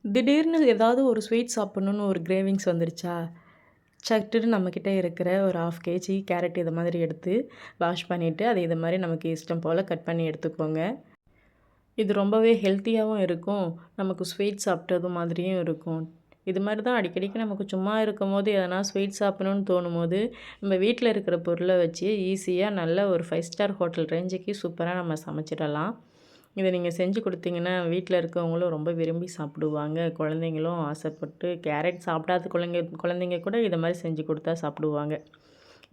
திடீர்னு ஏதாவது ஒரு ஸ்வீட் சாப்பிட்ணுன்னு ஒரு கிரேவிங்ஸ் வந்துருச்சா? சட்டுன்னு நம்மக்கிட்ட இருக்கிற ஒரு 1/2 கேஜி கேரட் இத மாதிரி எடுத்து வாஷ் பண்ணிவிட்டு, அதை இது மாரி நமக்கு இஷ்டம் போல கட் பண்ணி எடுத்துக்கோங்க. இது ரொம்பவே ஹெல்த்தியாவும் இருக்கும். நமக்கு ஸ்வீட் சாப்பிட்டது மாதிரியும் இருக்கும். இது மாரி தான் அடிக்கடிக்கு நமக்கு சும்மா இருக்கும்போது எதனா ஸ்வீட் சாப்பிடணும்னு தோணும்போது, நம்ம வீட்ல இருக்கிற பொருள வச்சு ஈஸியா நல்ல ஒரு 5 ஸ்டார் ஹோட்டல் ரேஞ்சுக்கு சூப்பரா நம்ம சமைச்சிடலாம். இத நீங்க செஞ்சு குடுத்தீங்கன்னா, வீட்ல இருக்கவங்களும் ரொம்ப விரும்பி சாப்பிடுவாங்க. குழந்தைங்களும் ஆசைப்பட்டு கேரட் சாப்பிடாத குழந்தைங்க கூட இத மாரி செஞ்சு குடுத்தா சாப்பிடுவாங்க.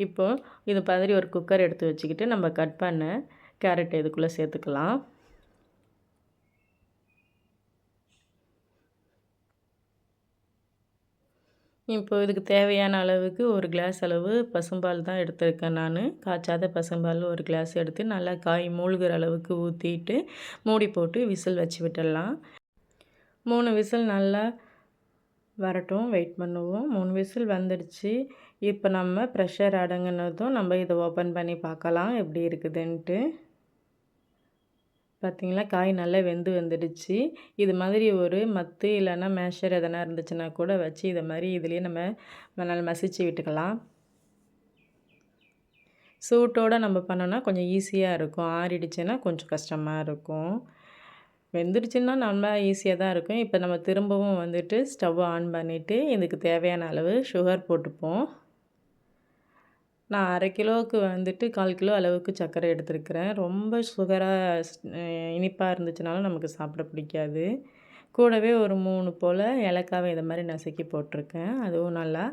இப்போ இது மாதிரி ஒரு குக்கர் எடுத்து வச்சுக்கிட்டு, நம்ம கட் பண்ண கேரட் இதுக்குள்ள சேர்த்துக்கலாம். இப்போ இதுக்கு தேவையான அளவுக்கு 1 கிளாஸ் அளவு பசும்பால் தான் எடுத்திருக்கேன் நானு. காய்ச்சாத பசும்பால் 1 கிளாஸ் எடுத்து நல்லா காய் மூழ்கிற அளவுக்கு ஊத்திட்டு, மூடி போட்டு விசில் வச்சு விட்டுடலாம். 3 விசில் நல்லா வரட்டும். வெயிட் பண்ணுவோம். 3 விசில் வந்துடுச்சு. இப்போ நம்ம ப்ரெஷர் அடங்குனதும் நம்ம இத ஓப்பன் பண்ணி பார்க்கலாம் எப்படி இருக்குதுன்ட்டு. பார்த்தீங்களா, காய் நல்லா வெந்து வந்துடுச்சு. இது மாதிரி ஒரு மத்து இல்லைன்னா மேஷர் எதனா இருந்துச்சுன்னா கூட வச்சு இத மாரி இதுலேயே நம்ம நல்லா மசிச்சு விட்டுக்கலாம். சூட்டோட நம்ம பண்ணோன்னா கொஞ்சம் ஈஸியா இருக்கும். ஆறிடுச்சுன்னா கொஞ்சம் கஷ்டமா இருக்கும். வெந்துடுச்சுன்னா நல்லா ஈஸியா தான் இருக்கும். இப்போ நம்ம திரும்பவும் வந்துட்டு ஸ்டவ் ஆன் பண்ணிவிட்டு, இதுக்கு தேவையான அளவு சுகர் போட்டுப்போம். நான் 1/2 கிலோவுக்கு வந்துட்டு 1/4 கிலோ அளவுக்கு சர்க்கரை எடுத்திருக்கிறேன். ரொம்ப சுகரா இனிப்பா இருந்துச்சுனாலும் நமக்கு சாப்பிட பிடிக்காது. கூடவே ஒரு 3 போல ஏலக்காவ இத மாரி நசுக்கி போட்டிருக்கேன். அதுவும் நல்லா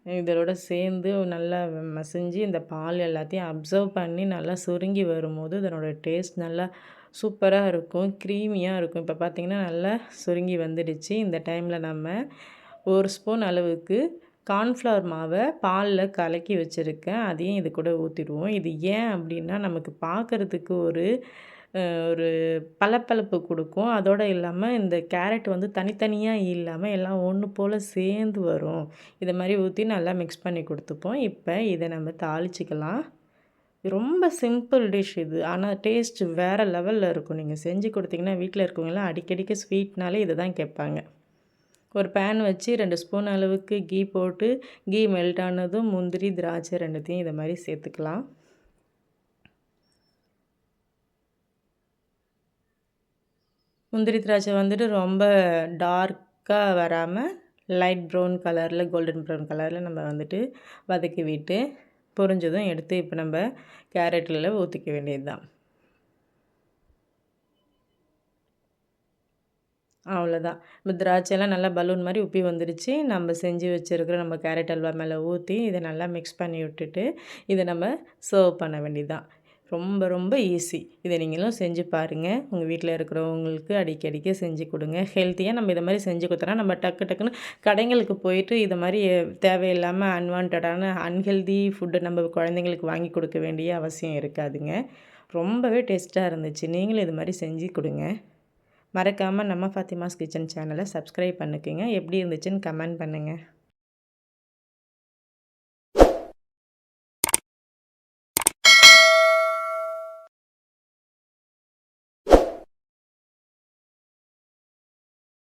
இதோட சேர்ந்து நல்லா மசிஞ்சு இந்த பால் எல்லாத்தையும் அப்சர்வ் பண்ணி நல்லா சுருங்கி வரும்போது, இதனோட டேஸ்ட் நல்லா சூப்பரா இருக்கும். க்ரீமியா இருக்கும். இப்போ பார்த்தீங்கன்னா, நல்லா சுருங்கி வந்துடுச்சு. இந்த டைமில நம்ம 1 ஸ்பூன் அளவுக்கு கார்ன்ஃப்ளவர் மாவ பால்ல கலக்கி வச்சுருக்கேன். அதையும் இது கூட ஊத்திடுவோம். இது ஏன் அப்டின்னா, நமக்கு பார்க்கறதுக்கு ஒரு பளபளப்பு குடுக்கும். அதோட இல்லாம இந்த கேரட் வந்து தனித்தனியா இல்லாம எல்லாம் ஒண்ணு போல சேர்ந்து வரும். இத மாரி ஊத்தி நல்லா மிக்ஸ் பண்ணி குடுத்துப்போம். இப்ப இத நம்ம தாளிச்சுக்கலாம். ரொம்ப சிம்பிள் டிஷ் இது. ஆனா டேஸ்ட் வேற லெவல்ல இருக்கும். நீங்க செஞ்சு குடுத்தீங்கன்னா, வீட்ல இருக்கவங்கலாம் அடிக்கடிக்கு ஸ்வீட்னாலே இத தான் கேட்பாங்க. ஒரு பேன் வச்சு 2 ஸ்பூன் அளவுக்கு கீ போட்டு, கீ மெல்ட் ஆனதும் முந்திரி, திராட்சை 2த்தையும் இத மாரி சேர்த்துக்கலாம். முந்திரி, திராட்சை வந்துட்டு ரொம்ப டார்க்கா வராம, லைட் ப்ரவுன் கலர்ல, கோல்டன் ப்ரவுன் கலர்ல நம்ம வந்துட்டு வதக்கி விட்டு, பொரிஞ்சதும் எடுத்து இப்போ நம்ம கேரட்டில ஊத்திக்க வேண்டியது தான். அவ்வளோதான். இப்போ திராட்சைலாம் நல்லா பலூன் மாரி உப்பி வந்துடுச்சு. நம்ம செஞ்சு வச்சிருக்கிற நம்ம கேரட் அல்வா மேல ஊத்தி, இத நல்லா மிக்ஸ் பண்ணி விட்டுட்டு, இத நம்ம சர்வ் பண்ண வேண்டியது தான். ரொம்ப ரொம்ப ஈஸி. இத நீங்களும் செஞ்சு பாருங்க. உங்க வீட்ல இருக்கிறவங்களுக்கு அடிக்கடிக்கு செஞ்சு குடுங்க. ஹெல்த்தியா நம்ம இத மாரி செஞ்சு குடுத்தோம்னா, நம்ம டக்கு டக்குன்னு கடைங்களுக்கு போயிட்டு இத மாரி தேவையில்லாம அன்வான்டடான அன்ஹெல்தி ஃபுட்ட நம்ம குழந்தைங்களுக்கு வாங்கி கொடுக்க வேண்டிய அவசியம் இருக்காதுங்க. ரொம்பவே டேஸ்ட்டா இருந்துச்சு. நீங்களும் இது மாரி செஞ்சு குடுங்க. மறக்காம நம்ம ஃபாத்திமாஸ் கிச்சன் சேனலை சப்ஸ்கிரைப் பண்ணிக்கங்க. எப்படி இருந்துச்சுன்னு கமெண்ட் பண்ணுங்க.